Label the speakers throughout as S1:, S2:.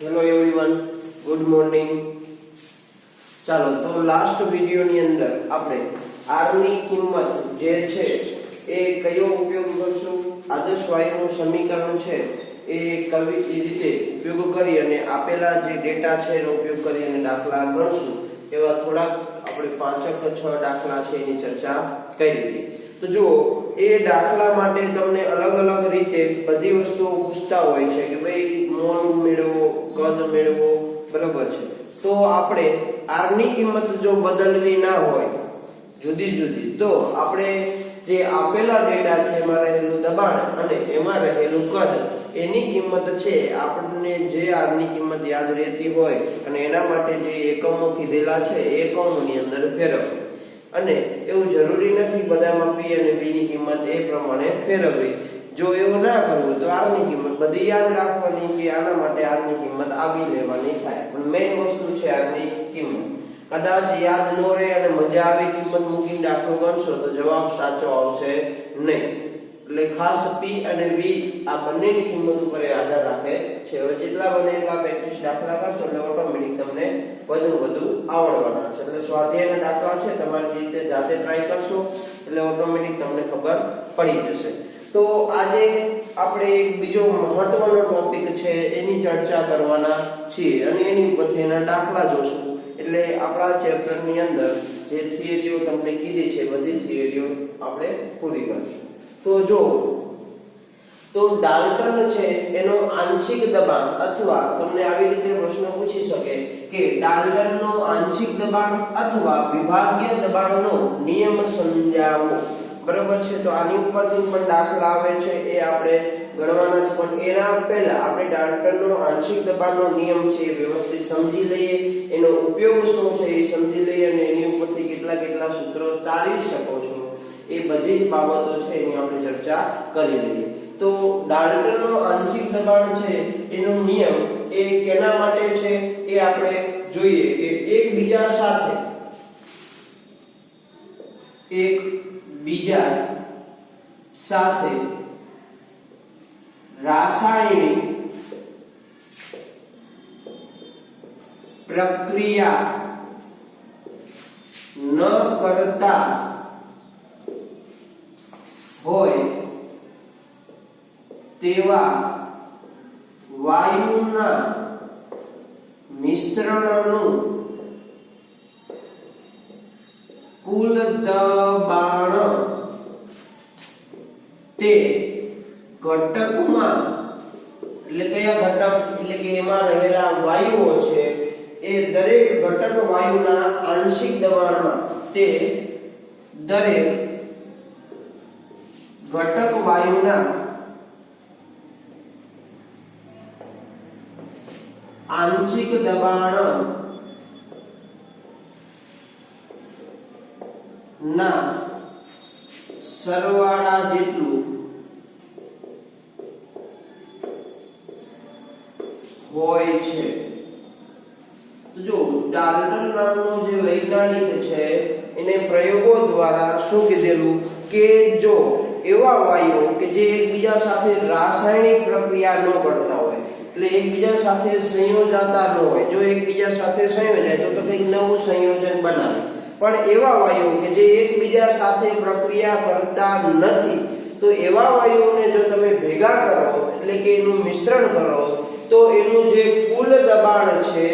S1: Hello everyone, good morning. ચાલો તો last વિડિયોની અંદર આપણે r ની કિંમત જે છે એ કયો ઉપયોગ કરશું, આદર્શ વાયુનું સમીકરણ છે એ કઈ રીતે ઉપયોગ કરી અને આપેલા જે ડેટા છે એનો ઉપયોગ કરી અને દાખલા ગણશું. એવા થોડાક આપણે 5 કે 6 દાખલા છે એની ચર્ચા કરી હતી. તો જો એ દાખલા માટે તમને અલગ અલગ રીતે બધી વસ્તુઓ પૂછતા હોય છે કે ભાઈ મોલ મેળવો, કદ મેળવો, બરાબર છે. તો આપણે r ની કિંમત જો બદલવી ના હોય જુદી જુદી, તો આપણે જે આપેલા ડેટા છે એમાં રહેલું દબાણ અને એમાં રહેલું કદ એની કિંમત છે આપણને જે r ની કિંમત યાદ રહેતી હોય અને એના માટે જે એકમો કીધેલા છે એકમોની અંદર ફેરવવી. અને એવું જરૂરી નથી બધામાં p અને b ની કિંમત એ પ્રમાણે ફેરવવી. જો એવું ના કરવું તો r ની કિંમત બધી યાદ રાખવાની કે આના માટે r ની કિંમત આવી લેવાની થાય. પણ મેઈન વસ્તુ છે r ની કિંમત. કદાચ યાદ ન રહે અને મજા આવી કિંમત મૂકીને દાખલો ગણશો તો જવાબ સાચો આવશે નહીં. એટલે ખાસ p અને v આ બંનેની કિંમત ઉપર આધાર રાખે છે. હવે જેટલા બને એટલા પ્રેક્ટિસ દાખલા કરશો એટલે ઓટોમેટિક તમને વધુ આવડવાના છે. એટલે સ્વાધ્યાયના દાખલા છે તમારી રીતે જાતે ટ્રાય કરશો એટલે ઓટોમેટિક તમને ખબર પડી જશે. તો આજે આપણે એક બીજો મહત્વનો ટોપિક છે એની ચર્ચા કરવાના છીએ અને એની ઉપરથી એના દાખલા જોશું. એટલે આપણા ચેપ્ટરની અંદર જે થિયરીઓ તમને કીધી છે બધી થિયરીઓ આપણે પૂરી કરશું. તો જો તો ડાલ્ટન છે એનો આંશિક દબાણ, અથવા તમને આવી રીતે પ્રશ્ન પૂછી શકે કે ડાલ્ટનનો આંશિક દબાણ અથવા વિભાગીય દબાણનો નિયમ સમજાવો. બરાબર છે. તો આની ઉપરથી પણ દાખલા આવે છે એ આપણે ગણવાના છે. પણ એના પહેલા આપણે ડાલ્ટનનો આંશિક દબાણનો નિયમ છે એ વ્યવસ્થિત સમજી લઈએ, એનો ઉપયોગ શું છે એ સમજી લઈએ અને એની ઉપરથી કેટલા સૂત્રો તારવી શકો છો એ બધી જ બાબતો છે એની આપણે ચર્ચા કરી લઈએ. તો ડાલ્ટનનો આંશિક દબાણ છે એનો નિયમ એ કેના માટે છે એ આપણે જોઈએ કે એકબીજા સાથે રાસાયણિક પ્રક્રિયા ન કરતા હોય તેવા વાયુના મિશ્રણનું કુલ દબાણ તે ઘટકમાં, એટલે કયા ઘટક, એટલે કે એમાં રહેલા વાયુઓ છે એ દરેક ઘટક વાયુના આંશિક દબાણમાં તે દરેક ઘટક વાયુના આંશિક દબાણ ના સરવાળા જેટલું હોય છે. તો જો ડાલ્ટન નામનો જે વૈજ્ઞાનિક છે એને પ્રયોગો દ્વારા શું કીધેલું કે જો એવા વાયુઓ કે જે એકબીજા સાથે રાસાયણિક પ્રક્રિયા ન કરતા હોય, એટલે એકબીજા સાથે સંયોજાતા ન હોય, જો એકબીજા સાથે સંયોજાય તો કંઈક નવું સંયોજન બનાવે. પણ એવા વાયુઓ કે જે એકબીજા સાથે પ્રક્રિયા કરતા નથી, તો એવા વાયુઓને જો તમે ભેગા કરો એટલે કે એનું મિશ્રણ કરો તો એનું જે કુલ દબાણ છે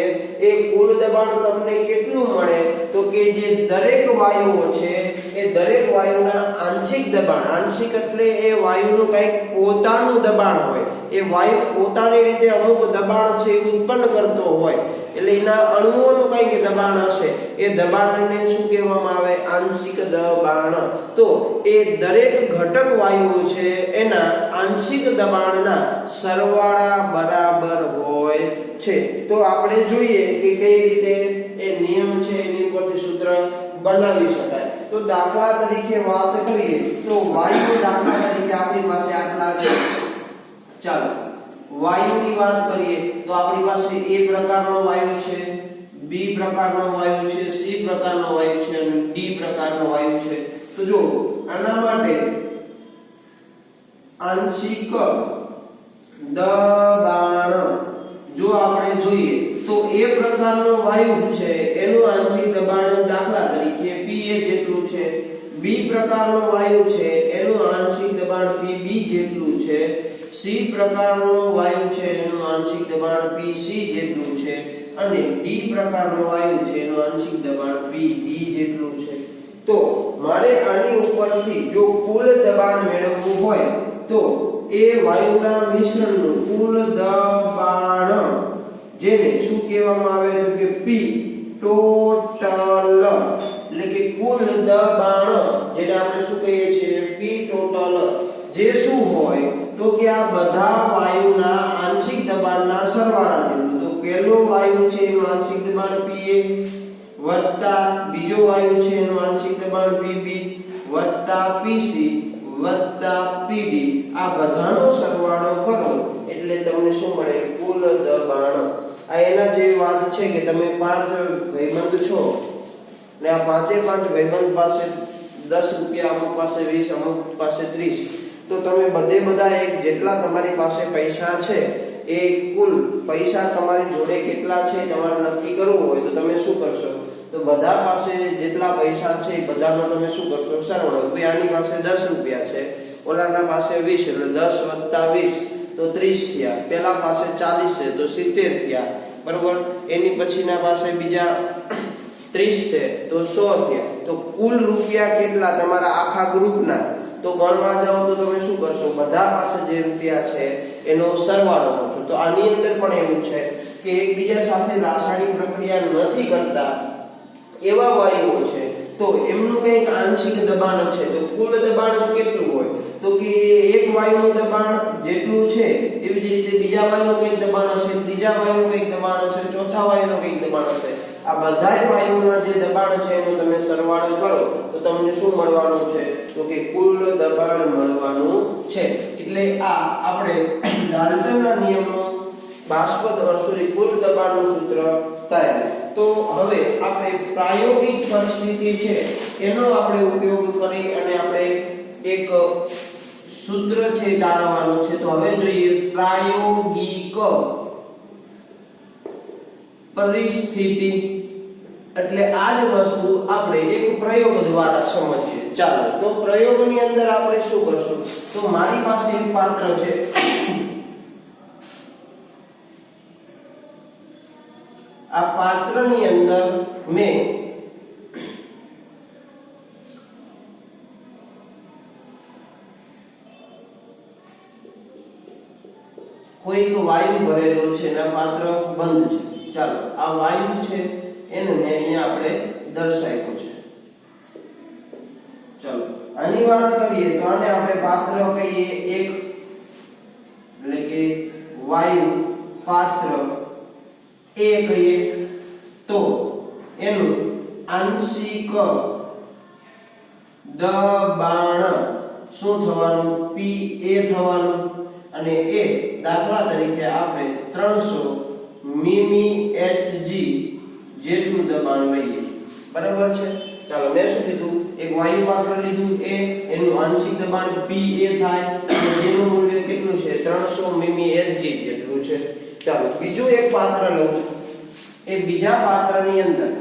S1: એ કુલ દબાણ તમને કેટલું મળે તો કે જે દરેક વાયુઓ છે એ દરેક વાયુના આંશિક દબાણ, આંશિક એટલે એ વાયુનું કંઈક પોતાનું દબાણ હોય, એ વાયુ પોતાની રીતે અમુક દબાણ છે એ ઉત્પન્ન કરતો હોય, એટલે એના અણુઓનું કંઈક દબાણ હશે, એ દબાણને શું કહેવામાં આવે? આંશિક દબાણ. તો એ દરેક ઘટક વાયુઓ છે એના આંશિક દબાણના સરવાળા બરાબર હોય છે. તો આપણે જોઈએ કે કઈ રીતે એ નિયમ છે એની ઉપરથી સૂત્ર બનાવી શકાય. તો દાખલા તરીકે વાત કરીએ તો વાયુ, દાખલા તરીકે આપણી પાસે આટલા છે. ચાલો વાયુની વાત કરીએ તો આપણી પાસે A પ્રકારનો વાયુ છે, B પ્રકારનો વાયુ છે, C પ્રકારનો વાયુ છે અને D પ્રકારનો વાયુ છે. તો જો આના માટે આંશિક દબાણ જો આપણે એ પ્રકારનો વાયુ છે એનું આંશિક દબાણ દાખલા તરીકે Pa જેટલું છે, બી પ્રકારનો વાયુ છે એનું આંશિક દબાણ Pb જેટલું છે, સી પ્રકારનો વાયુ છે એનું આંશિક દબાણ Pc જેટલું છે અને ડી પ્રકારનો વાયુ છે એનું આંશિક દબાણ Pd જેટલું છે. તો મારે આની ઉપરથી જો કુલ દબાણ મેળવવું હોય તો એ વાયુના મિશ્રણનું કુલ દબાણ જેને શું કહેવામાં આવે તો કે P ટોટલ એટલે કે કુલ દબાણ જેને આપણે શું કહીએ છીએ P ટોટલ જે શું હોય તો કે આ બધા વાયુના આંશિક દબાણના સરવાળા જેટલું. તો પહેલો વાયુ છે એનું આંશિક દબાણ Pa વત્તા બીજો વાયુ છે એનું આંશિક દબાણ Pb વત્તા Pc વત્તા Pd આ બધાનો સરવાળો કરો એટલે તમને શું મળે કુલ દબાણ. આ એના જેવી વાત છે કે તમે પાંચ ભાઈબંધ છો ને આ પાંચે પાંચ ભાઈબંધ પાસે 10 રૂપિયા, અમુક પાસે 20, અમુક પાસે 30, તો તમે બધા એક જેટલા તમારી પાસે પૈસા છે એ કુલ પૈસા તમારી જોડે કેટલા છે તમારે નક્કી કરવું હોય તો તમે શું કરશો તો બધા પાસે જેટલા પૈસા છે એ બધાનો તમે શું કરશો સરવાળો. તો આની પાસે 10 રૂપિયા છે, ઓલાના પાસે 20 એટલે 10 + 20 તો 30 થયા, પેલા પાસે 40 છે તો 70 થયા બરોબર. એની પછીના પાસે બીજા 30 છે તો 100 થયા. તો કુલ રૂપિયા કેટલા તમારા આખા ગ્રુપના તો ગણવા જાઓ તો તમે શું કરશો બધા પાસે જે રૂપિયા છે એનો સરવાળો કરશો. તો આની અંદર પણ એવું છે કે એકબીજા સાથે રાસાયણિક પ્રક્રિયા નથી કરતા એવા વાયુઓ છે તો એમનું કંઈક આંશિક દબાણ છે. તો કુલ દબાણ કેટલું હોય તો કે એક વાયુનું દબાણ જેટલું છે એવી જ રીતે બીજા વાયુનું કંઈક દબાણ હશે, ત્રીજા વાયુનું કંઈક દબાણ હશે, ચોથા વાયુનું કંઈક દબાણ હશે. આ બધાય વાયુના જે દબાણ છે એનો તમે સરવાળો કરો તો તમને શું મળવાનું છે તો કે કુલ દબાણ મળવાનું છે. એટલે આ આપણે ડાલ્ટનના નિયમનો કુલ દબાણનું સૂત્ર તૈયાર. તો હવે આપણે પ્રાયોગિક પરિસ્થિતિ છે એનો આપણે ઉપયોગ કરી અને આપણે એક સૂત્ર છે તારવવાનું છે. તો હવે જોઈએ પ્રાયોગિક પરિસ્થિતિ એટલે આ જ વસ્તુ આપણે એક પ્રયોગ દ્વારા સમજીએ. ચાલો તો પ્રયોગની અંદર આપણે શું કરશું તો મારી પાસે એક પાત્ર છે, આ પાત્રની અંદર મેં કોઈક વાયુ ભરેલો છે અને પાત્ર બંધ છે. ચાલો આ વાયુ છે એને મેં અહીંયા આપણે દર્શાવ્યું છે. ચાલો આની વાત કરીએ તો આને આપણે પાત્ર કહીએ એક એટલે કે વાયુ પાત્ર એ કહીએ. તો એનું આંશિક દબાણ શું થવાનું Pa થવાનું અને એ દાખલા તરીકે આપણે 300 મીમી Hg જેટલું દબાણ લઈએ બરાબર છે. ચાલો મેં શું કીધું એક વાયુ પાત્ર લીધું એનું આંશિક દબાણ Pa થાય જેનું મૂલ્ય કેટલું છે 300 મીમી Hg જેટલું છે. ચાલો બીજું એક પાત્ર લઉં છું, એ બીજા પાત્રની અંદર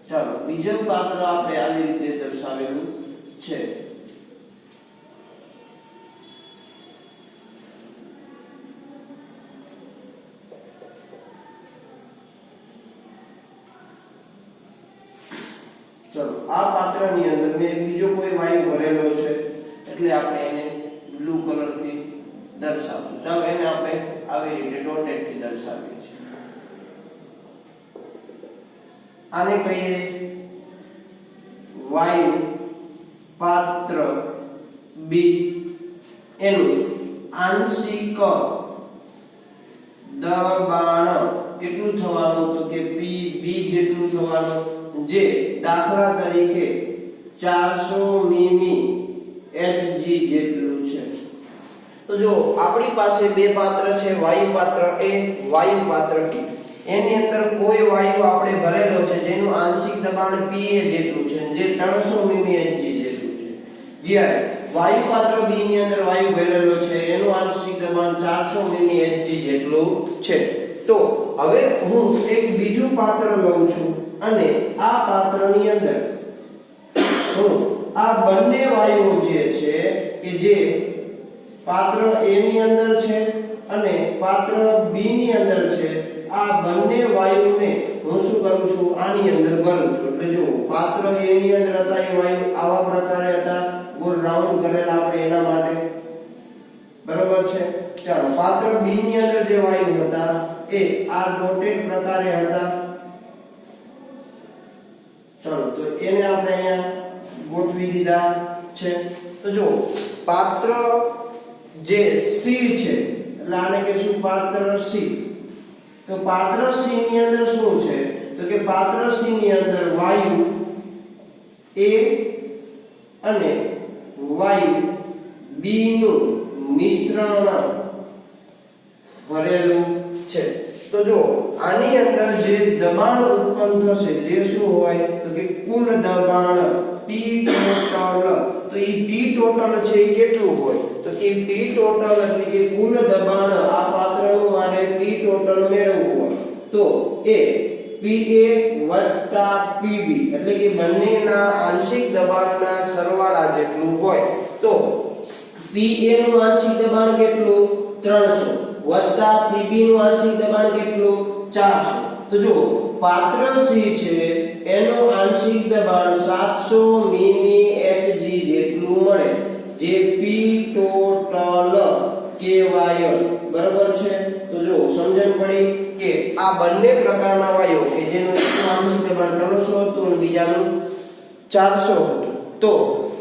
S1: ચાલો બીજું પાત્ર આપણે આવી રીતે દર્શાવેલું છે. ચલો આ પાત્રની અંદર મેં બીજો કોઈ વાયુ ભરેલો છે એટલે આપણે એને બ્લુ કલર થી દર્શાવશું. ચાલો એને આપણે આવી રીતે ડોટેડ થી દર્શાવીએ છીએ. આને કહીએ વાયુ પાત્ર બી. એનું આંશિક દબાણ કેટલું થવાનું તો કે Pb જેટલું થવાનું, જે દાખલા તરીકે 400 મીમી Hg જેટલું છે. તો જો આપણી પાસે બે પાત્ર છે, વાયુ પાત્ર A, વાયુ પાત્ર B. એની અંદર કોઈ વાયુ આપણે ભરેલો છે જેનું આંશિક દબાણ Pa જેટલું છે, જે 300 મીમી Hg જેટલું જ્યારે વાયુ પાત્ર B ની અંદર વાયુ ભરેલો છે એનું આંશિક દબાણ 400 મિલી Hg જેટલું છે. તો હવે હું એક બીજું પાત્ર લઉં છું અને આ પાત્રની અંદર હું આ બંને વાયુઓ જે છે કે જે પાત્ર A ની અંદર છે અને પાત્ર B ની અંદર છે, આ બંને વાયુને હું શું કરું છું, આની અંદર ભરું છું. એટલે જો પાત્ર A ની અંદર હતા એ વાયુ આવા પ્રકારે હતા, ગોળ રાઉન્ડ કરેલા આપણે એના માટે, બરાબર છે. ચાલો પાત્ર B ની અંદર જે વાયુ હતા એ આ ડોટેડ પ્રકારે હતા. ચાલો તો એને આપણે અહીંયા ગોઠવી દીધા છે. તો જો પાત્ર જે C છે એટલે આને કહીશું પાત્ર C. તો પાત્ર C ની અંદર શું છે, તો કે પાત્ર C ની અંદર વાયુ A અને વાયુ B નું મિશ્રણ ભરેલું છે. તો જો આની અંદર જે દબાણ ઉત્પન્ન થશે જે શું હોય, તો કે કુલ દબાણ P ટોટલ. તો એ P ટોટલ છે એ કેટલું હોય, તો કે P ટોટલ એટલે કે કુલ દબાણ આ પાત્રનું મારે P ટોટલ મેળવવું હોય તો એ PA PB એટલે કે બંનેના આંશિક દબાણના સરવાળા જેટલું હોય. તો PA નું આંશિક દબાણ કેટલું 300 વત્તા PB નું આંશિક દબાણ કેટલું 400. તો જો પાત્ર C છે એનું આંશિક દબાણ 700 મિલી Hg જેટલું મળે જે P ટોટલ કહેવાય, બરાબર છે. તો જો સમજણ પડી કે આ બંને પ્રકારના વાયુ કે જેનું એકનું આંશિક દબાણ 300 હતું અને બીજાનું 400 હતું, તો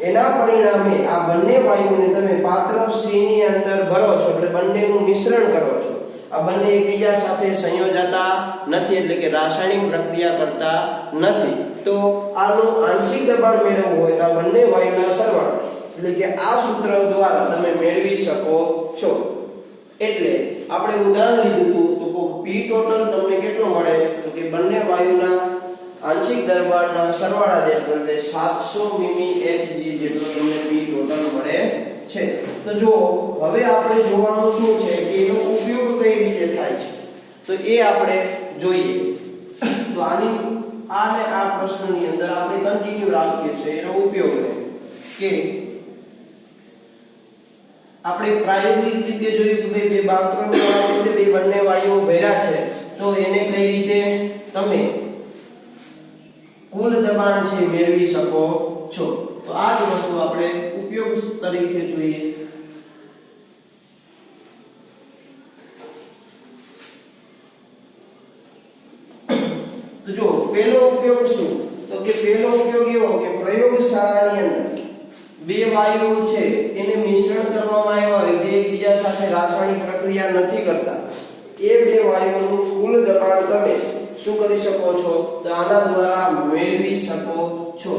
S1: એના પરિણામે આ બંને વાયુને તમે પાત્ર C ની અંદર ભરો છો એટલે બંનેનું મિશ્રણ કરો છો. આ બંને એકબીજા સાથે સંયોજાતા નથી એટલે કે રાસાયણિક પ્રક્રિયા કરતા નથી. તો આનું આંશિક દબાણ મેળવવું હોય તો આ બંને વાયુના સરવાળો એટલે કે આ સૂત્ર દ્વારા તમે મેળવી શકો છો. એટલે આપણે ઉદાહરણ લીધું તો P ટોટલ તમને કેટલો મળે, તો કે બંને વાયુના આંશિક દબાણના સરવાળા જેટલો એટલે 700 મિલી Hg જેટલો તમને P ટોટલ મળે છે. તો જો હવે આપણે જોવાનું શું છે કે એનો ઉપયોગ કઈ રીતે થાય છે, તો એ આપણે જોઈએ. તો આને આ પ્રશ્નની અંદર આપણે કન્ટિન્યુ રાખીએ છીએ એનો ઉપયોગ કે આપણે પ્રાયોગિક રીતે જોયું કે બે પાત્રોમાં બે બંને વાયુઓ ભેરા છે તો એને કઈ રીતે તમે કુલ દબાણ છે મેળવી શકો છો. તો આ જ વસ્તુ આપણે ઉપયોગ તરીકે જોઈએ. તો જો પહેલો ઉપયોગ શું, તો કે પહેલો ઉપયોગ એવો કે પ્રયોગશાળાની અંદર બે વાયુઓ છે એને મિશ્રણ કરવામાં આવ્યા હોય જે એકબીજા સાથે રાસાયણિક પ્રક્રિયા નથી કરતા, એ બે વાયુઓનું કુલ દબાણ તમે શું કરી શકો છો, તો આના દ્વારા મેળવી શકો છો.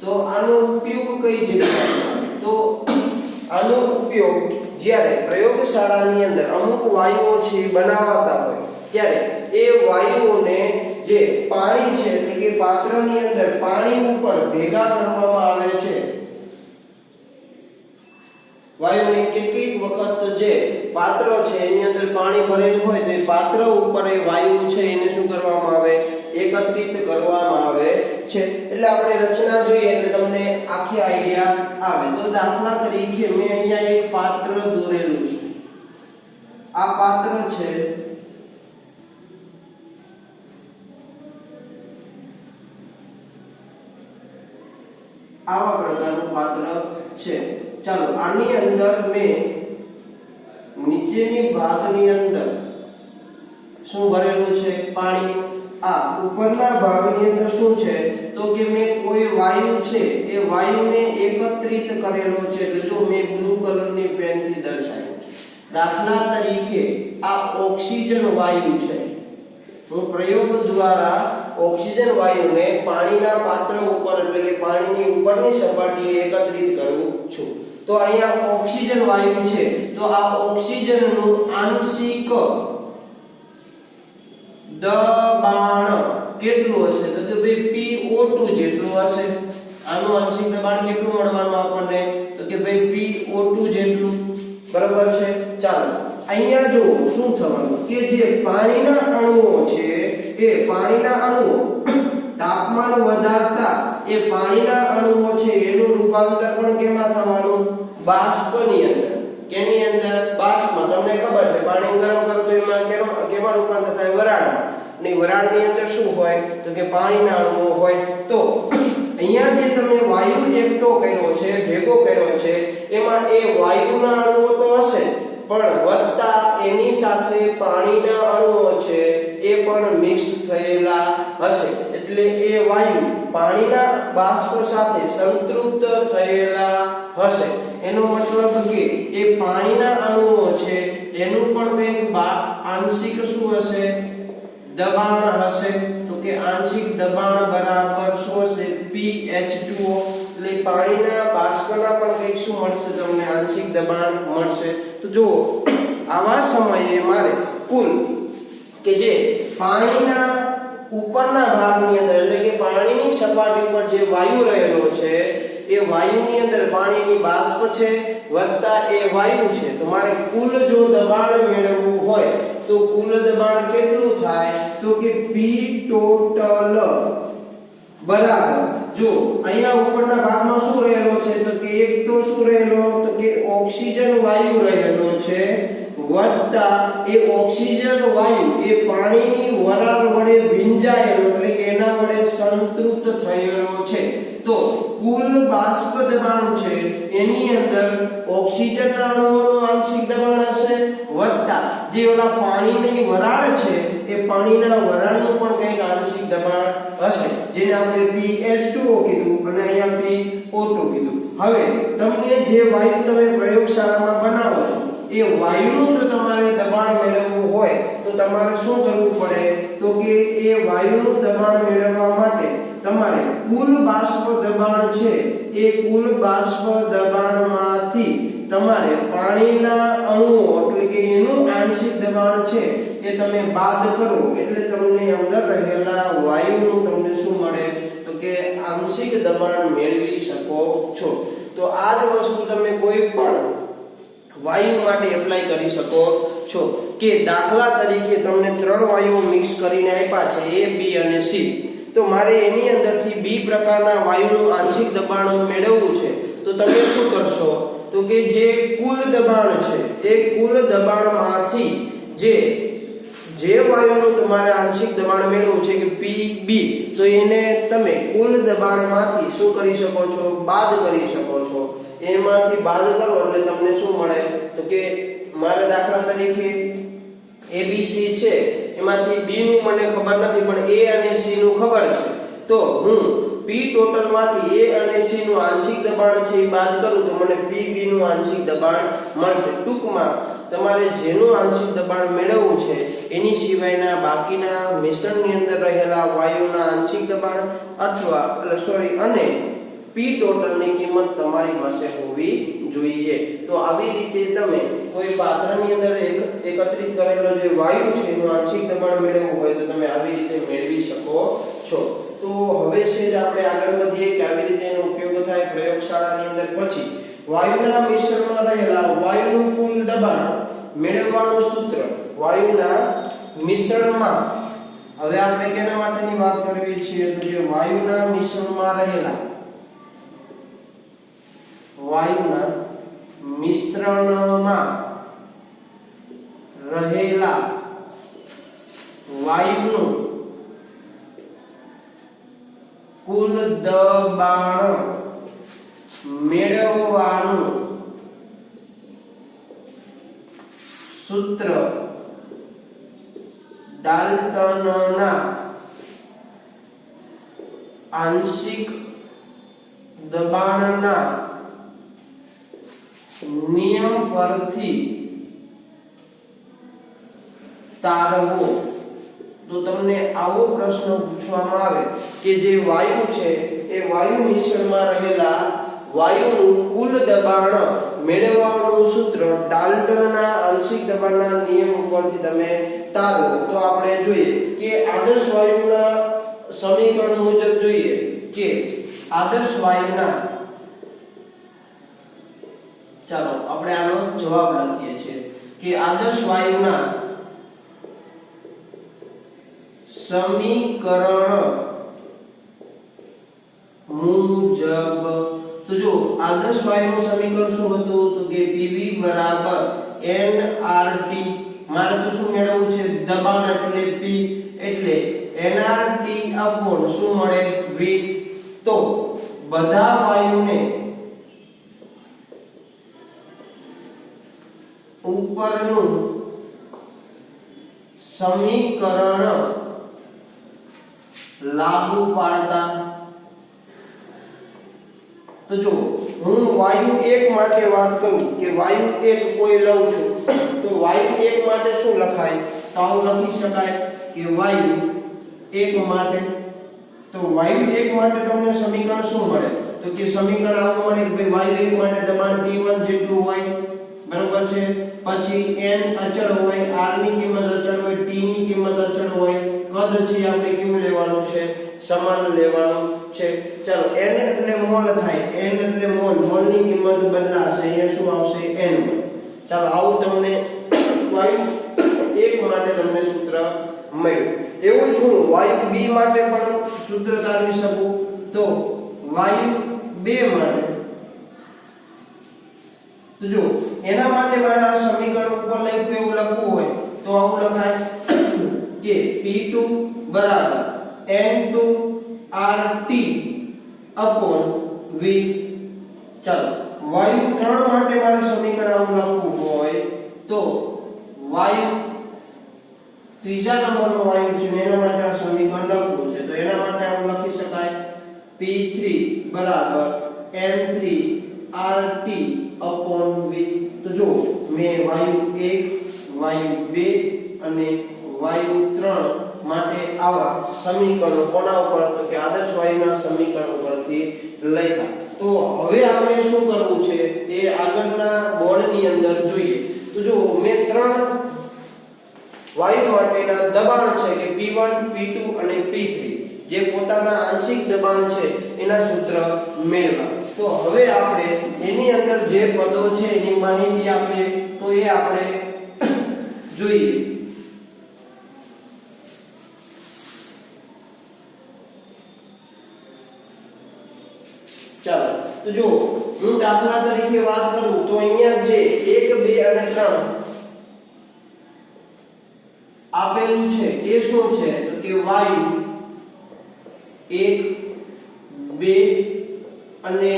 S1: તો આનો ઉપયોગ કઈ જગ્યાએ, તો આનો ઉપયોગ જ્યારે પ્રયોગશાળાની અંદર અમુક વાયુઓ છે બનાવતા હોય ત્યારે એ વાયુઓને જે પાણી છે એટલે કે પાત્રની અંદર પાણી ઉપર ભેગા કરવામાં આવે છે. વાયુને કેટલીક વખત જે પાત્ર છે એની અંદર પાણી ભરેલું હોય તો એ પાત્ર ઉપર એ વાયુ છે એને શું કરવામાં આવે, એકત્રિત કરવામાં આવે છે. એટલે આપણે રચના જોઈએ એટલે તમને આખી આઈડિયા આવે. તો દાખલા તરીકે મેં અહીંયા એક પાત્ર દોરેલું છે. આ પાત્ર છે આવા પ્રકારનું પાત્ર છે. ચાલો આની અંદર મેં નીચેની ભાગની અંદર શું ભરેલું છે, પાણી. આ ઉપરના ભાગની અંદર શું છે, તો કે મેં કોઈ વાયુ છે એ વાયુને એકત્રિત કરેલો છે. એટલે જો મેં બ્લુ કલરની પેનથી દર્શાવ્યું છે. દાખલા તરીકે આ ઓક્સિજન વાયુ છે. હું પ્રયોગ દ્વારા ઓક્સિજન વાયુને પાણીના પાત્ર ઉપર એટલે કે પાણીની ઉપરની સપાટીએ એકત્રિત કરું છું. તો અહીંયા ઓક્સિજન વાયુ છે તો આ ઓક્સિજનનું આંશિક દબાણ કેટલું હશે, તો કે ભાઈ PO2 જેટલું હશે. આનું આંશિક દબાણ કેટલું મળવાનું આપણને તો કે ભાઈ PO2 જેટલું બરાબર છે ચાલો અહીંયા જો શું થવાનું કે જે પાણીના અણુઓ છે એ પાણીના અણુઓ તાપમાન વધારતા એ પાણીના અણુઓ છે એનું રૂપાંતર પણ કેમાં થવાનું બાષ્પની અંદર કેની અંદર બાષ્પમાં તમને ખબર છે પાણી ગરમ કરો તો એમાં કેમાં રૂપાંતર થાય વરાળમાં અને વરાળની અંદર શું હોય તો કે પાણીના અણુઓ હોય તો અહીંયા જે તમે વાયુ એકઠો કર્યો છે ભેગો કર્યો છે એમાં એ વાયુના અણુઓ તો હશે પણ વત્તા એની સાથે પાણીના અણુઓ છે એ પણ મિક્સ થયેલા હશે એટલે એ વાયુ પાણીના બાષ્પ સાથે સંતૃપ્ત થયેલા હશે એનો મતલબ કે એ પાણીના અણુઓ છે એનું પણ કંઈક આંશિક શું હશે દબાણ હશે તો કે આંશિક દબાણ બરાબર શું હશે pH2O એટલે પાણીના બાષ્પના પણ કંઈક શું મળશે તમને આંશિક દબાણ મળશે તો જો આવા સમયે મારે કુલ કે જે પાણીના ઉપરના ભાગની અંદર એટલે કે પાણીની સપાટી પર જે વાયુ રહેલો છે એ વાયુની અંદર પાણીની બાષ્પ છે વત્તા એ વાયુ છે તો મારે કુલ જો દબાણ મેળવવું હોય તો કુલ દબાણ કેટલું થાય તો કે P total બરાબર જો અહીંયા ઉપરના ભાગમાં શું રહેલો છે તો કે એક તો શું રહેલો તો કે ઓક્સિજન વાયુ રહેલો છે વત્તા એ ઓક્સિજન વાયુ એ પાણીની વરાળ વડે ભીંજાયેલો એટલે કે એના વડે સંતૃપ્ત થયેલો છે તો કુલ બાષ્પ દબાણ છે એની અંદર ઓક્સિજનના અણુઓનું આંશિક દબાણ હશે વત્તા જે ઓલા પાણીની વરાળ છે એ પાણીના વરાળનું પણ કંઈક આંશિક દબાણ હશે જેને આપણે PH2O કીધું અને અહીંયા PO2 કીધું હવે તમને જે વાયુ તમે પ્રયોગશાળામાં બનાવો છો એ વાયુનું જો તમારે દબાણ મેળવવું હોય તો તમારે શું કરવું પડે તો કે એ વાયુનું દબાણ મેળવવા માટે તમારે કુલ બાષ્પ દબાણ છે એ કુલ બાષ્પ દબાણમાંથી તમારે પાણીના અણુઓ એટલે કે એનું આંશિક દબાણ છે એ તમે બાદ કરો એટલે તમને અંદર રહેલા વાયુનું તમને શું મળે તો કે આંશિક દબાણ મેળવી શકો છો તો આ જ વસ્તુ તમે કોઈ પણ વાયુ માટે એપ્લાય કરી શકો છો કે દાખલા તરીકે તમને 3 વાયુઓ મિક્સ કરીને આપ્યા છે A B અને C તો મારે એની અંદરથી B પ્રકારના વાયુનું આંશિક દબાણ મેળવવું છે તો તમે શું કરશો તો કે જે કુલ દબાણ છે એ કુલ દબાણમાંથી જે વાયુનું તમારે આંશિક દબાણ મેળવવું છે કે PB તો એને તમે કુલ દબાણમાંથી શું કરી શકો છો બાદ કરી શકો છો એમાંથી બાદ કરો એટલે તમને શું મળે તો કે મારા દાખલા તરીકે ABC છે એમાંથી B નું મને ખબર નથી પણ A અને C નું ખબર છે તો હું P ટોટલ માંથી A અને C નું આંશિક દબાણ છે એ બાદ કરું તો મને PB નું આંશિક દબાણ મળશે ટૂંકમાં તમારે જેનું આંશિક દબાણ મેળવવું છે એની સિવાયના બાકીના મિશ્રણની અંદર રહેલા વાયુના આંશિક દબાણ અથવા અને P ટોટલની કિંમત તમારી પાસે હોવી જોઈએ તો આવી રીતે તમે કોઈ પાત્રની અંદર એકત્રિત કરેલો જે વાયુ છે એનું આંશિક દબાણ મેળવવું હોય તો તમે આવી રીતે મેળવી શકો છો તો હવે છે જ આપણે આગળ વધીએ કે આવી રીતે એનો ઉપયોગ થાય પ્રયોગશાળાની અંદર પછી વાયુના મિશ્રણમાં રહેલા વાયુનું કુલ દબાણ મેળવવાનું સૂત્ર વાયુના મિશ્રણમાં હવે આપણે કેના માટેની વાત કરવી છે તો જે વાયુના મિશ્રણમાં રહેલા વાયુના મિશ્રણમાં રહેલા વાયુનું કુલ દબાણ મેળવવાનું સૂત્ર ડાલ્ટનના આંશિક દબાણના નિયમ પરથી તારવો તો તમને આવો પ્રશ્ન પૂછવામાં આવે કે જે વાયુ છે એ વાયુ મિશ્રણમાં રહેલા વાયુનું કુલ દબાણ મેળવવાનું સૂત્ર ડાલ્ટનના આંશિક દબાણના નિયમ ઉપરથી તમે તારવો તો આપણે જોઈએ કે આદર્શ વાયુના સમીકરણ મુજબ જોઈએ કે આદર્શ વાયુના, ચાલો આપણે આનો જવાબ લખીએ છીએ કે આદર્શ વાયુના સમીકરણ મુજબ, તો જો આદર્શ વાયુનું સમીકરણ શું હતું તો કે Pv બરાબર nRT, મારે તો શું મેળવવું છે દબાણ એટલે P, એટલે nRT upon શું મળે V. તો બધા વાયુને ઉપરનું સમીકરણ લાગુ પાડતા, તો જો હું વાયુ 1 માટે વાત કરું કે વાયુ 1 કોઈ લઉં છું, તો વાયુ 1 માટે શું લખાય, તો આવું લખી શકાય કે વાયુ 1 માટે, તો વાયુ 1 માટે તમને સમીકરણ શું મળે, તો કે સમીકરણ આવું મળે કે વાયુ 1 માટે દબાણ P1 જેટલું હોય, બરોબર છે, પછી n અચળ હોય, r ની કિંમત અચળ હોય, t ની કિંમત અચળ હોય, કદ છે આપણે કેવું લેવાનું છે, સમાન લેવાનું છે. ચાલો n એટલે મોલ થાય, n એટલે મોલ, મોલ ની કિંમત બદલાશે, અહીંયા શું આવશે n. ચાલો આવું તમને વાયુ 1 માટે તમને સૂત્ર મળ્યું. એવું જ હું વાયુ 2 માટે પણ સૂત્ર તારવી શકું, તો વાયુ 2 માટે, તો જો એના માટે મારે આ સમીકરણ ઉપર લખ્યું એવું લખવું હોય તો આવું લખાય કે P2 બરાબર N2RT upon V. ચાલો વાયુ 3 માટે મારે સમીકરણ આવું લખવું હોય તો વાયુ ત્રીજા નંબરનો વાયુ છે એના માટે આ સમીકરણ લખવું છે, તો એના માટે આવું લખી શકાય P3 બરાબર N3RT upon V. તો જો મેં વાયુ 1, વાયુ 2 અને વાયુ 3 માટે આવા સમીકરણો કોના ઉપર, તો કે આદર્શ વાયુના સમીકરણ ઉપરથી લખ્યા. તો હવે આપણે શું કરવું છે એ આગળના બોર્ડની અંદર જોઈએ. તો જો મેં 3 વાયુ માટેના દબાણ છે કે P1, P2 અને P3 જે પોતાના આંશિક દબાણ છે એના સૂત્ર મેળવ્યા. તો હવે આપણે એની અંદર જે પદો છે એની માહિતી આપીએ તો એ આપણે જોઈએ. ચાલો તો જો હું દાખલા તરીકે વાત કરું તો અહીંયા જે 1, 2 અને 3 આપેલું છે એ શું છે, તો કે વાયુ 1, 2 અને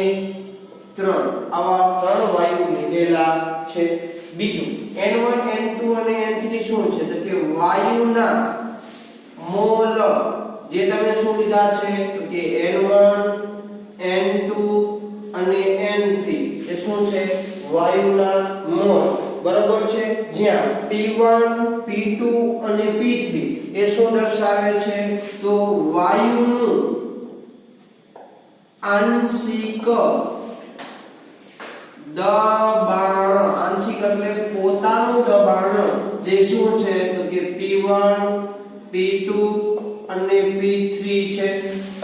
S1: 3 આવા 3 વાયુ લીધેલા છે. બીજું N1, N2 અને N3 શું છે, તો કે વાયુના મોલ, જે તમે શું લીધા છે તો કે N1, N2 અને N3 એ શું છે વાયુના મોલ, બરાબર છે. જ્યાં P1, P2 અને P3 એ શું દર્શાવે છે, તો વાયુનું આંશિક દબાણ, આંશિક એટલે પોતાનું દબાણ જે શું છે તો કે P1, P2 અને P3 છે.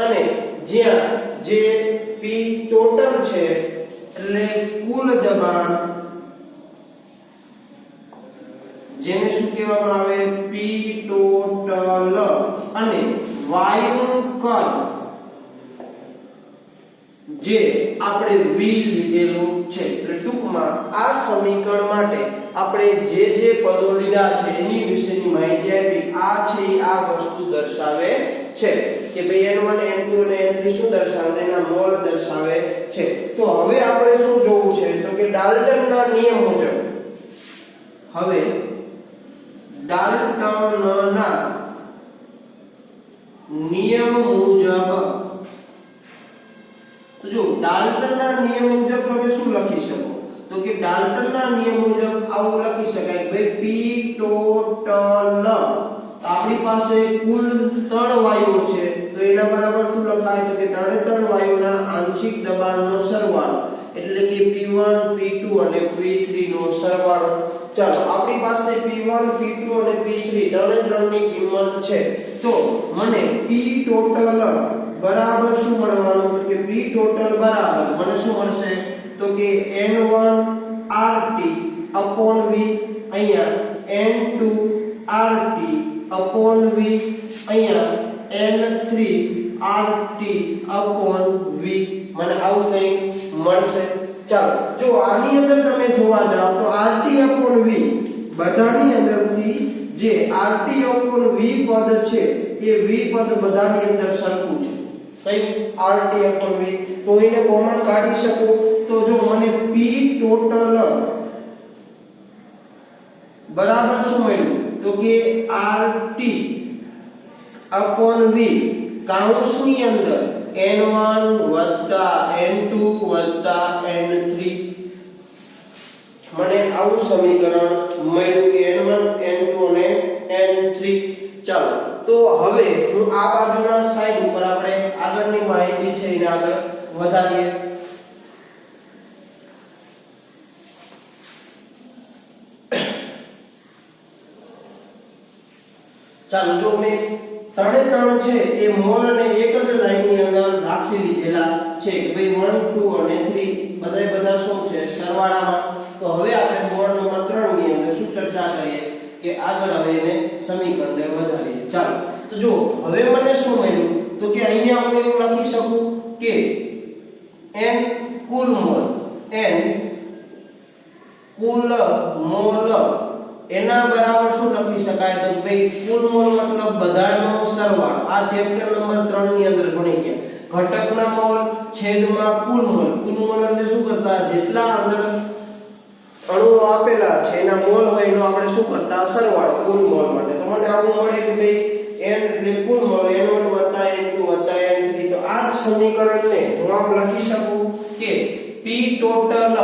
S1: અને જ્યાં જે P ટોટલ છે એટલે કુલ દબાણ, જેને શું કહેવામાં આવે P ટોટલ, અને વાયુનું કદ જે આપણે V લીધેલું છે. એટલે ટૂંકમાં આ સમીકરણ માટે આપણે જે પદો લીધા છે એની વિશેની માહિતી આપી. આ છે આ વસ્તુ દર્શાવે છે કે ભાઈ N1, N2 અને N3 શું દર્શાવે, એના મોલ દર્શાવે છે. તો હવે આપણે શું જોવું છે, તો કે ડાલ્ટનના નિયમ મુજબ, હવે ડાલ્ટનના નિયમ મુજબ, તો જો ડાલ્ટનના નિયમ મુજબ તમે શું લખી શકો, તો કે ડાલ્ટનના નિયમ મુજબ આવું લખી શકાય ભાઈ P ટોટલ, આપણી પાસે કુલ 3 વાયુઓ છે તો એના બરાબર શું લખાય, તો કે 3 વાયુના આંશિક દબાણનો સરવાળો, એટલે કે P1, P2 અને P3 નો સરવાળો. ચાલો આપણી પાસે P1, P2 અને P3 ત્રણેની કિંમત છે, તો મને P ટોટલ બરાબર શું મળવાનું, તો કે કે P ટોટલ બરાબર મને શું મળશે તો કે N1 RT upon V અહીંયા N2 RT upon V અહીંયા N3 RT upon V મને આવું કંઈ મળશે। ચાલો જો આની અંદર તમે જોવા જાવ તો RT upon V બધાની અંદરથી જે RT upon V પદ છે એ V પદ બધાની અંદર સરખું છે કઈ RT upon V તો એને કોમન કાઢી શકો તો જો મને P ટોટલ બરાબર શું મળ્યું તો કે RT upon V કાઉન્સની અંદર N1 N2 N3 મને આવું સમીકરણ મળ્યું કે N1 N2 અને N3। ચાલો તો હવે હું આ બાજુના સાઈડ ઉપર આપણે આગળની માહિતી છે એને આગળ વધારીએ। ચાલો જો મેં ત્રણ છે એ મોલ અને એક જ લાઈનની અંદર રાખી લીધેલા છે કે ભાઈ 1 2 અને 3 બધા શું છે સરવાળામાં। તો હવે આપણે બોર્ડ નંબર 3 ની અંદર શું ચર્ચા કરીએ કે આગળ હવે એને સમીકરણને વધારીએ। ચાલો તો જો હવે મને શું મળ્યું તો કે અહીંયા હું એવું લખી શકું કે n કુલ મોલ એના બરાબર શું લખી શકાય તો ભાઈ કુલ મોલ મતલબ બધાનો સરવાળો। આ ચેપ્ટર નંબર 3 ની અંદર ભણી ગયા ઘટકના મોલ છેદમાં કુલ મોલ એટલે શું કરતા જેટલા અંદર અણુઓ આપેલા છે એના મોલ હોય એનો આપણે શું કરતા સરવાળો કુલ મોલ માટે। તો મને આવું મળે કે ભાઈ n એટલે કુલ મોલ n1 n2 n3 તો આ જ સમીકરણને હું આમ લખી શકું કે P ટોટલ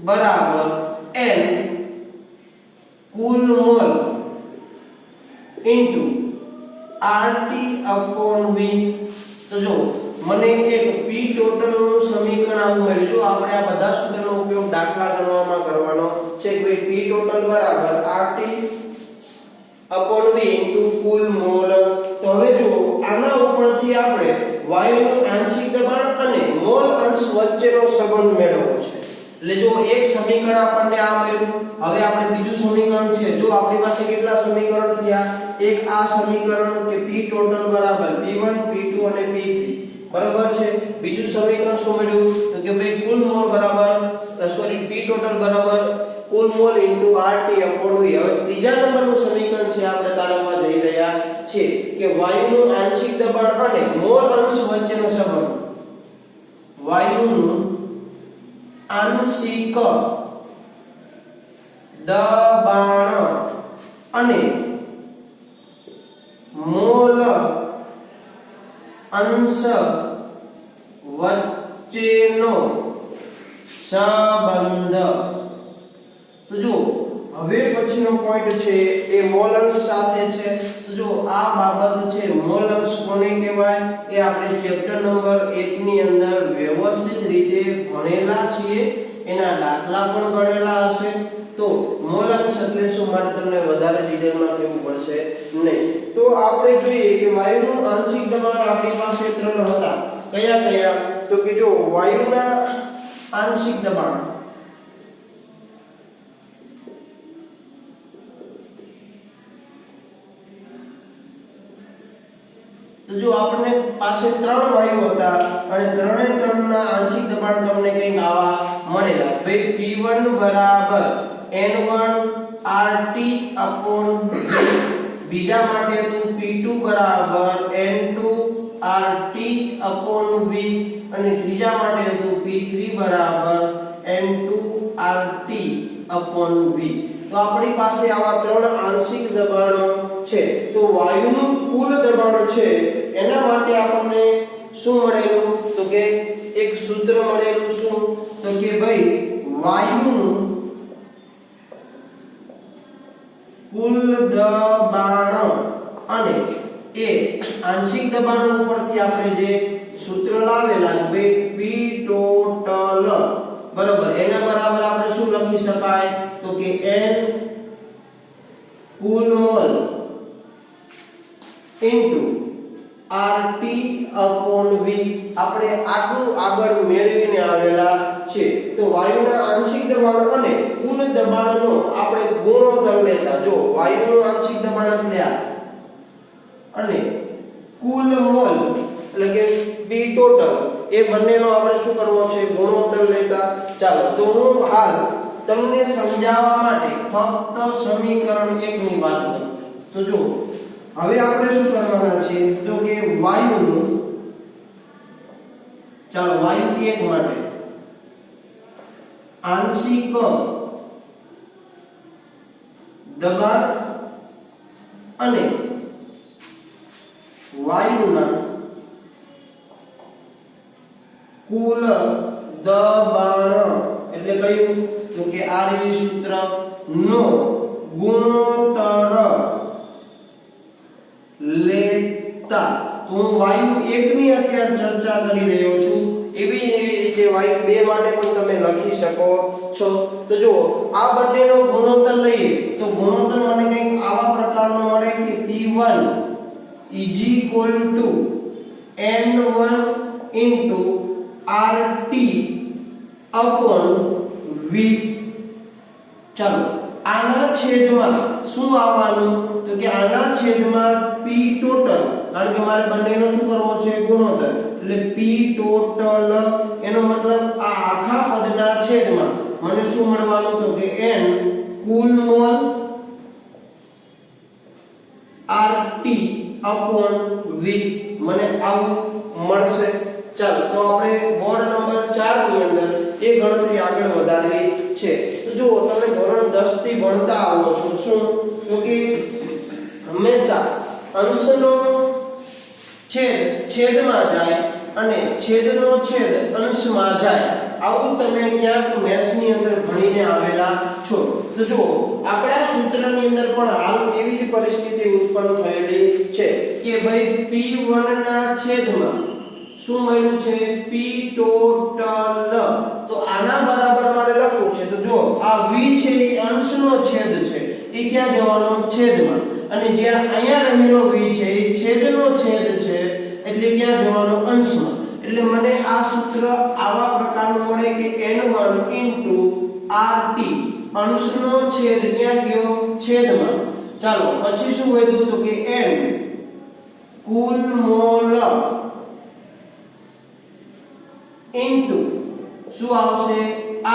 S1: બરાબર n કુલ mole into RT upon V। તો જો મને એક P ટોટલ નું સમીકરણ આવું મળ્યું। જો આપણે આ બધા સૂત્રનો ઉપયોગ દાખલા ગણવામાં કરવાનો છે કે ભાઈ P ટોટલ બરાબર RT upon V ઇન્ટુ કુલ મોલ। તો હવે જો આના ઉપરથી આપણે વાયુનું આંશિક દબાણ અને મોલ અંશ વચ્ચેનો સંબંધ મેળવવો છે। એટલે જો એક સમીકરણ આપણને આ મળ્યું હવે આપણે બીજું સમીકરણ છે જો આપણી પાસે કેટલા સમીકરણ થયા એક આ સમીકરણ કે P ટોટલ બરાબર P1 P2 અને P3 બરાબર છે। બીજું સમીકરણ શું મળ્યું તો કે ભાઈ કુલ મોલ બરાબર P ટોટલ બરાબર કુલ mole into RT upon V। હવે ત્રીજા નંબરનું સમીકરણ છે આપણે તારવવા જઈ રહ્યા છે કે વાયુનું આંશિક દબાણ અને મોલ અંશ વચ્ચેનો સંબંધ। વાયુનું આંશિક દબાણ અને મોલ અંશ વચ્ચેનો સંબંધ। તો જો હવે પછીનો પોઈન્ટ છે એ મોલ અંશ સાથે છે। તો જો આ બાબત છે મોલ અંશ કોને કહેવાય એ આપણે ચેપ્ટર નંબર 1 ની અંદર વ્યવસ્થિત રીતે ભણેલા છીએ એના દાખલા પણ ગણેલા હશે। તો મોલ અંશ એટલે શું મારે તમને વધારે ડિટેલમાં કહેવું પડશે નહીં। તો આપણે જોઈએ કે વાયુનું આંશિક દબાણ આપણી પાસે 3 હતા કયા તો કે જો વાયુના આંશિક દબાણ તો જો આપણને પાસે 3 વાયુ હતા અને ત્રણેના આંશિક દબાણ તમને કંઈક આવા મળેલા ભાઈ P1 બરાબર N1 RT upon V બીજા માટે તો P2 બરાબર N2 RT upon V અને ત્રીજા માટે તો P3 બરાબર N2 RT upon V। તો આપણી પાસે આવા 3 આંશિક દબાણો છે। તો વાયુનું કુલ દબાણ છે એના માટે આપણને શું મળેલું તો કે એક સૂત્ર મળેલું શું તો કે ભાઈ વાયુનું કુલ દબાણ અને એ આંશિક દબાણ ઉપરથી આપણે જે સૂત્ર લાવેલા ભાઈ P ટોટલ બરાબર એના બરાબર આપણે શું લખી શકાય તો કે n કુલ મોલ ઇન્ટુ RT/V આપણે આટલું આગળ મેળવીને આવેલા છે. તો વાયુના આંશિક દબાણ અને કુલ દબાણનો આપણે ગુણોત્તર લેતા, જો વાયુનું આંશિક દબાણ એટલે આ અને કુલ મોલ એટલે કે P ટોટલ એ બંનેનો આપણે શું કરવો છે, ગુણોત્તર લેતા. ચાલો તો હું હાલ તમને સમજાવવા માટે ફક્ત સમીકરણ 1 ની વાત કરું છું. તો જો હવે આપણે શું કરવાના છે, તો કે વાયુનું, ચાલો વાયુ 1 માટે આંશિક દબાણ અને વાયુના કુલ દબાણ એટલે કયું, તો કે RV સૂત્ર નો ગુણોત્તર લેતા. તો હું વાયુ 1 ની અત્યારે ચર્ચા કરી રહ્યો છું, એવી રીતે વાયુ 2 માટે પણ તમે લખી શકો છો. તો જો આ બંનેનો ગુણોત્તર લઈએ તો ગુણોત્તર મને કંઈક આવા પ્રકારનો મળે કે P1 N1 RT/V. ચાલો આના છેદમાં શું આવવાનું, તો કે આના છેદમાં P ટોટલ, કારણ કે મારે બંનેનો શું કરવો છે, ગુણોત્તર, એટલે P ટોટલ એનો મતલબ આ આખા પદના છેદમાં મને શું મળવાનું, તો કે N કુલ મોલ RT/V મને આવું મળશે. ચાલો તો આપણે બોર્ડ નંબર 4 ની અંદર એ ગણતરી આગળ વધારવી છે. તો જો તમે ધોરણ 10 થી ભણતા આવો છો, શું તો કે હંમેશા અંશનો છેદ છેદમાં જાય અને છેદનો છેદ અંશમાં જાય, આવું તમે ક્યાંક મેથ્સ ની અંદર ભણીને આવેલા છો. તો જો આપણા સૂત્રની અંદર પણ હાલ એવી જ પરિસ્થિતિ ઉત્પન્ન થયેલી છે કે ભાઈ P1 ના છેદમાં શું મળ્યું છે, P ટોટલ. તો આના બરાબર મારે લખવું છે. તો જો આ V છે એ અંશનો છેદ છે, એ ક્યાં જવાનો, છેદમાં, અને જ્યાં અહીંયા રહેલો V છે એ છેદનો છેદ છે, એટલે ક્યાં જવાનો, અંશમાં. એટલે મને આ સૂત્ર આવા પ્રકારનું મળે કે N1 RT અંશનો છેદ ક્યાં ગયો, છેદમાં. ચાલો પછી શું વધ્યું, તો કે N કુલ મોલ ઇન્ટુ શું આવશે,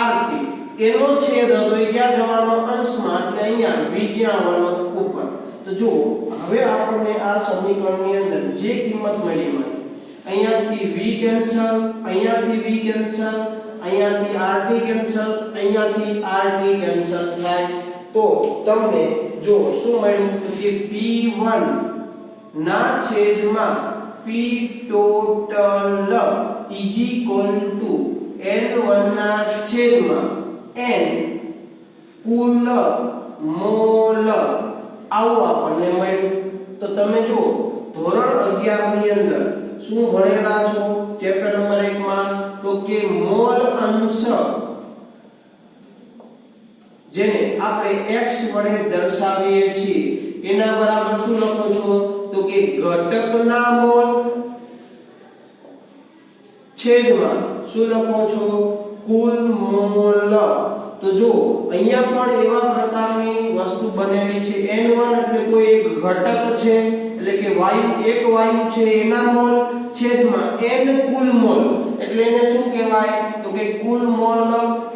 S1: RT એનો છેદ હતો એ ક્યાં જવાનો, અંશમાં, એટલે અહીંયા V ક્યાં આવવાનો, ઉપર. તો જો હવે આપણને આ સમીકરણની અંદર જે કિંમત મળી મને, અહીંયાથી V કેન્સલ, અહીંયાથી V કેન્સલ, અહીંયાથી RT કેન્સલ, અહીંયાથી RT કેન્સલ થાય, તો તમને જો શું મળ્યું, તો કે P1 ના છેદમાં P ટોટલ N1 ના છેદમાં N કુલ મોલ, આવું આપણને મળ્યું. તો તમે જો ધોરણ 11 ની અંદર શું ભણેલા છો, ચેપ્ટર નંબર 1 માં, તો કે મોલ અંશ, જેને આપણે x વડે દર્શાવીએ છીએ, એના બરાબર શું લખો છો, તો કે ઘટકના મોલ છેદમાં શું લખો છો, કુલ મોલ. તો જો અહીંયા પણ એવા પ્રકારની વસ્તુ બનેલી છે, N1 એટલે કોઈ એક ઘટક છે, એટલે કે વાયુ, એક વાયુ છે એના મોલ, છેદમાં N કુલ મોલ, એટલે એને શું કહેવાય, તો કે કુલ મોલ.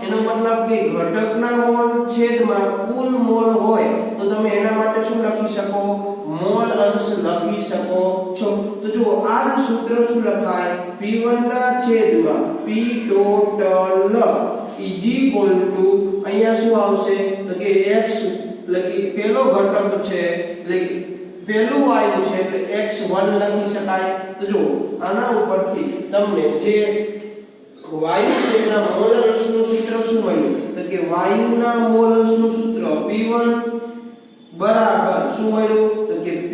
S1: એનો મતલબ કે ઘટકના મોલ છેદમાં કુલ મોલ હોય તો તમે એના માટે શું લખી શકો, મોલ અંશ લખી શકો છો. તો જો આ સૂત્ર શું લખાય, P1 ના છેદમાં P ટોટલ અહીંયા શું આવશે, તો કે x એટલે કે પેલો ઘટક છે, એટલે પેલું વાયુ છે, એટલે x1 લખી શકાય. તો જો આના ઉપરથી તમને જે વાયુ છે એના મોલ અંશનું સૂત્ર શું મળ્યું, તો કે વાયુના મોલ અંશનું સૂત્ર P1 બરાબર શું મળ્યું, તો કે P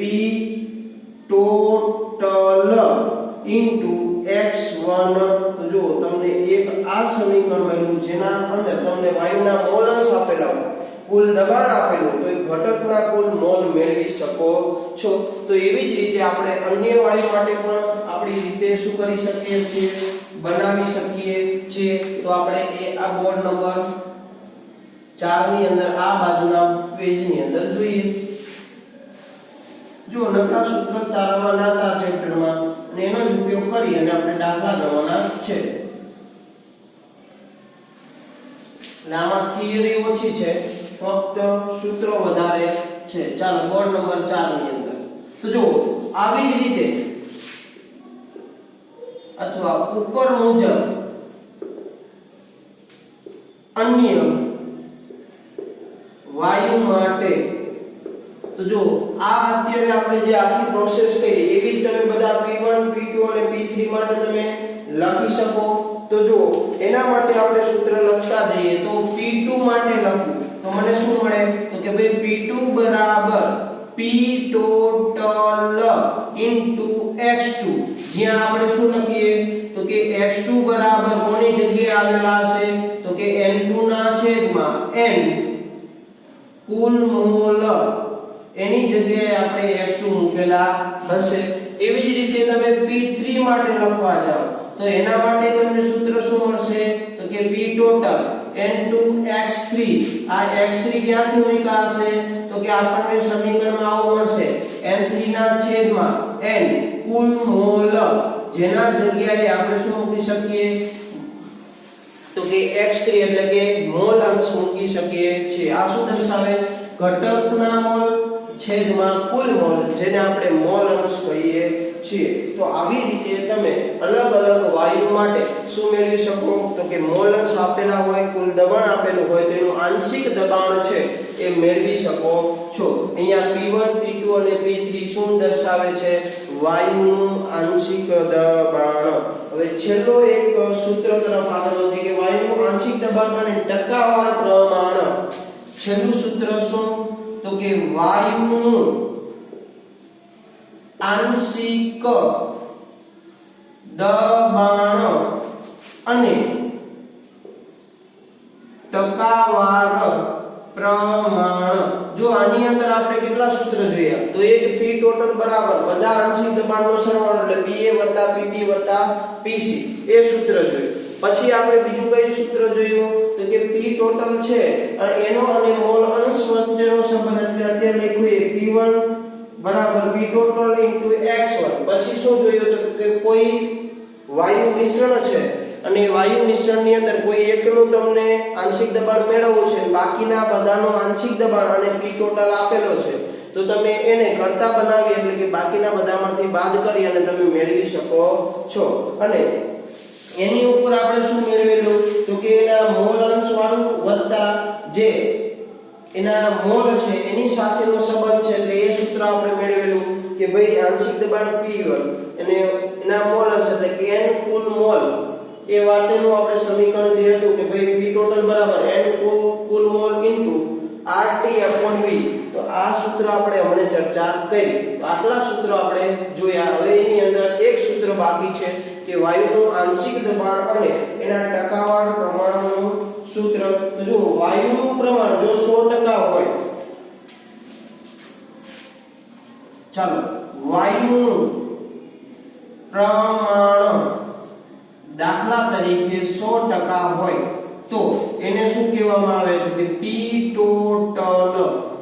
S1: ટોટલ x1. તો જો તમને એક આ સમીકરણ મળ્યું, જેના અંદર તમને વાયુના મોલ અંશ આપેલા હોય, કુલ દબાણ આપેલું તો એ ઘટકના કુલ મોલ મેળવી શકો છો. તો એવી જ રીતે આપણે અન્ય વાયુ માટે પણ આપણી રીતે શું કરી શકીએ છીએ, બનાવી શકીએ છીએ. તો આપણે એ આ બોર્ડ નંબર 4 ની અંદર આ બાજુના પેજની અંદર જોઈએ. જો નકરા સૂત્ર તારવવાના હતા ચેપ્ટરમાં અને એનો જ ઉપયોગ કરી અને આપણે દાખલા ગણવાના છે. આમાં થિયરી ઓછી છે, ફક્ત સૂત્રો વધારે છે. ચાલો બોર્ડ નંબર 4 ની અંદર તો જો આવી જ રીતે અથવા ઉપર મુજબ અન્ય વાયુ માટે તો જો આ અત્યારે આપણે જે આખી પ્રોસેસ કરી એવી જ તમે બધા P1 P2 અને P3 માટે તમે લખી શકો. તો જો એના માટે આપણે સૂત્ર લખતા જઈએ તો P2 માટે લખું તો મને શું મળે તો કે ભાઈ P2 બરાબર P total into x2 જ્યાં આપણે શું લખીએ તો કે x2 બરાબર કોની જગ્યાએ આવેલા હશે તો કે n2 ના છેદમાં n કુલ મોલ એની જગ્યાએ આપણે x2 મૂકેલા હશે. એવી જ રીતે તમે P3 માટે લખવા જાઓ તો એના માટે તમને સૂત્ર શું મળશે તો કે P total n2x3 આ x3 ક્યાંથી મૂક્યા હશે તો કે આપણને સમીકરણમાં આવું મળશે n3 ના છેદમાં n કુલ મોલ જેના જગ્યાએ આપણે શું મૂકી શકીએ તો કે x3 એટલે કે મોલ અંશ મૂકી શકીએ છીએ. આ શું દર્શાવે ઘટકના મોલ છેદમાં કુલ મોલ જેને આપણે મોલ અંશ કહીએ છીએ. તો આવી રીતે તમે અલગ અલગ વાયુ માટે શું મેળવી શકો તો કે મોલ અંશ આપેલા હોય, કુલ દબાણ આપેલું હોય તો એનું આંશિક દબાણ છે એ મેળવી શકો છો. અહીંયા P1 P2 અને P3 શું દર્શાવે છે વાયુનું આંશિક દબાણ. હવે છેલ્લો એક સૂત્ર તરફ આગળ વધીએ કે વાયુનું આંશિક દબાણ અને ટકાવાર પ્રમાણ. છેલ્લું સૂત્ર શું તો કે વાયુનું આંશિક દબાણ અને ટકાવાર પ્રમાણ. જો આની અંદર આપણે કેટલા સૂત્ર જોયા તો એક P total બરાબર બધા આંશિક દબાણનો સરવાળો એટલે PA PB PC એ સૂત્ર જોયું. પછી આપણે બીજું કયું સૂત્ર જોયું તો કે P total છે અને એનો અને મોલ અંશ વચ્ચેનો સંબંધ એટલે અત્યારે લખ્યું P1 બરાબર P total into x1. પછી શું જોયું તો કે કોઈ વાયુ મિશ્રણ છે અને વાયુ મિશ્રણની અંદર કોઈ એકનું તમને આંશિક દબાણ મેળવવું છે, બાકીના બધાનો આંશિક દબાણ અને P total આપેલો છે તો તમે એને કરતા બનાવી એટલે કે બાકીના બધામાંથી બાદ કરી અને તમે મેળવી શકો છો. અને એની ઉપર આપણે શું મેળવેલું તો કે એના મોલ અંશ વાળું વત્તા જે એના મોલ છે એની સાથેનો સંબંધ છે એટલે એ સૂત્ર આપણે મેળવેલું કે ભાઈ આંશિક દબાણ P1 અને એના મોલ અંશ એટલે કે n કુલ મોલ એ વાતનું આપણે સમીકરણ જે હતું કે ભાઈ P total બરાબર n કુલ મોલ into RT/V. તો આ સૂત્ર આપણે હમણે ચર્ચા કરી. તો આટલા સૂત્રો આપણે જોયા. હવે એની અંદર એક સૂત્ર બાકી છે કે વાયુનું આંશિક દબાણ અને એના ટકાવાર પ્રમાણનું સૂત્ર. તો જો વાયુનું પ્રમાણ જો 100% હોય, ચાલો વાયુનું પ્રમાણ દાખલા તરીકે 100% હોય તો એને શું કહેવામાં આવે તો કે P total.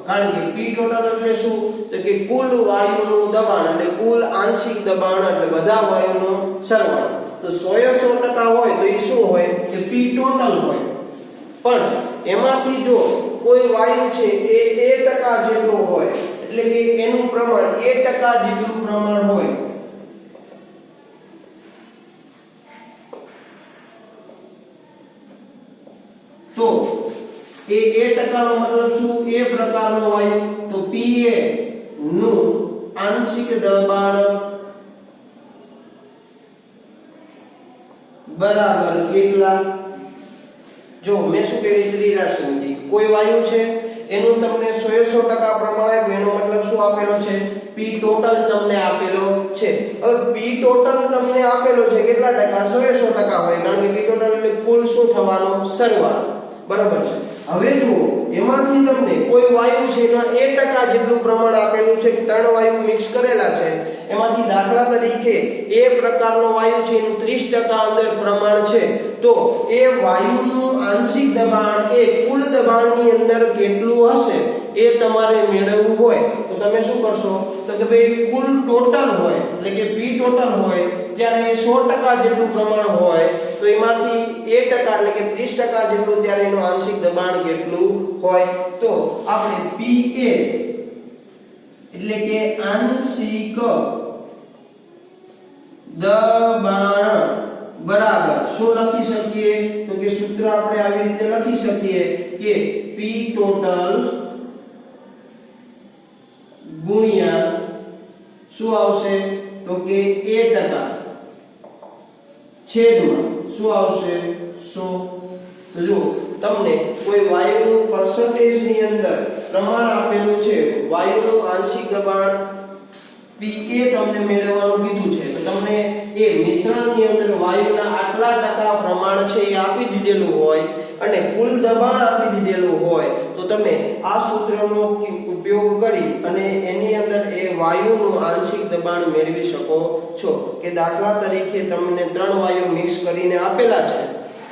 S1: કારણ કે P total એટલે શું તો કે કુલ વાયુનું દબાણ એટલે કુલ આંશિક દબાણ એટલે બધા વાયુનો સરવાળો. તો 100% હોય તો એ શું હોય કે P total હોય. પણ એમાંથી જો કોઈ વાયુ છે એ 1% જેટલો હોય એટલે કે એનું પ્રમાણ 1% જેટલું પ્રમાણ હોય તો એ 1% નો મતલબ શું એ પ્રકારનો વાયુ તો Pa નું આંશિક દબાણ બરાબર કેટલા. જો મેં શું કહ્યું ત્રિરાશી કોઈ વાયુ છે એનું તમને 100% પ્રમાણ આપ્યું એનો મતલબ શું આપેલો છે P total તમને આપેલો છે. હવે P total તમને આપેલો છે કેટલા ટકા 100% હોય કારણ કે P total એટલે કુલ શું થવાનો સરવાળો બરાબર છે. હવે જુઓ એમાંથી તમને કોઈ વાયુ છે એના 1% જેટલું પ્રમાણ આપેલું છે, 3 વાયુ મિક્સ કરેલા છે, એમાંથી દાખલા તરીકે એ પ્રકારનો વાયુ છે એનું 30% અંદર પ્રમાણ છે, તો એ વાયુનું આંશિક દબાણ એ કુલ દબાણની અંદર કેટલું હશે એ તમારે મેળવવું હોય તો તમે શું કરશો તો કે ભાઈ કુલ ટોટલ હોય એટલે કે P ટોટલ હોય ત્યારે 100% જેટલું પ્રમાણ હોય તો એમાંથી 1% એટલે કે 30% જેટલું ત્યારે એનું આંશિક દબાણ કેટલું હોય તો આપણે PA એટલે કે આંશિક દબાણ બરાબર શું લખી શકીએ તો કે સૂત્ર આપણે આવી રીતે લખી શકીએ કે P ટોટલ ગુણ્યા શું આવશે તો કે 1% છેદમાં શું આવશે 100। તો જો તમને કોઈ વાયુનું પર્સન્ટેજ ની અંદર પ્રમાણ આપેલું છે, વાયુનું આંશિક દબાણ PA તમને મેળવવાનું કીધું છે તો તમને એ મિશ્રણની અંદર વાયુના આટલા ટકા પ્રમાણ છે એ આપી દીધેલું હોય અને કુલ દબાણ આપી દીધેલું હોય તો તમે આ સૂત્રનો ઉપયોગ કરી અને એની અંદર એ વાયુનું આંશિક દબાણ મેળવી શકો છો કે દાખલા તરીકે તમને 3 વાયુ મિક્સ કરીને આપેલા છે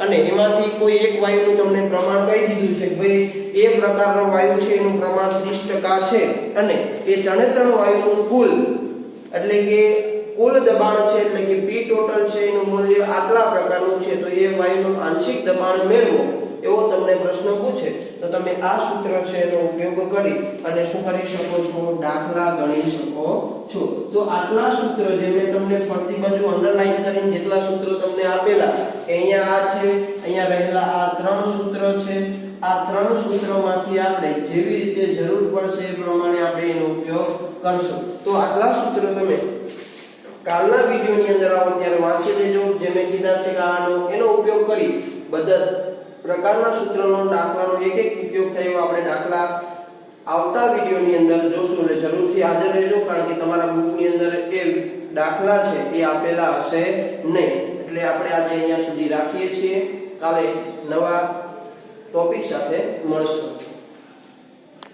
S1: અને એમાંથી કોઈ એક વાયુનું તમને પ્રમાણ કહી દીધું છે કે ભાઈ એ પ્રકારનો વાયુ છે એનું પ્રમાણ 30% છે અને એ 3 વાયુનું કુલ એટલે કે કુલ દબાણ છે એટલે કે P ટોટલ છે એનું મૂલ્ય આટલા પ્રકારનું છે તો એ વાયુનું આંશિક દબાણ મેળવો એવો તમને પ્રશ્ન પૂછે તો તમે આ સૂત્ર છે એનો ઉપયોગ કરી અને શું કરી શકો છો દાખલા ગણી શકો છો। તો આટલા સૂત્ર જે મેં તમને ફરતી બાજુ અંડરલાઈન કરીને જેટલા સૂત્રો તમને આપેલા કે અહીંયા આ છે, અહીંયા રહેલા આ 3 સૂત્ર છે, આ 3 સૂત્રોમાંથી આપણે જેવી રીતે જરૂર પડશે એ પ્રમાણે આપણે એનો ઉપયોગ કરશું। તો આટલા સૂત્રો તમે કાલના વિડિયોની અંદર આવો ત્યારે વાંચી લેજો જે મેં કીધા છે કે એનો ઉપયોગ કરી બધા પ્રકારના સૂત્રોનો દાખલાનો એક એક ઉપયોગ થયો આપણે દાખલા આવતા વિડિયોની અંદર જોશું એટલે જરૂરથી હાજર રહેજો કારણ કે તમારા બુકની અંદર એ દાખલા છે એ આપેલા હશે નહીં। એટલે આપણે આજે અહીંયા સુધી રાખીએ છીએ, કાલે નવા ટોપિક સાથે મળશું।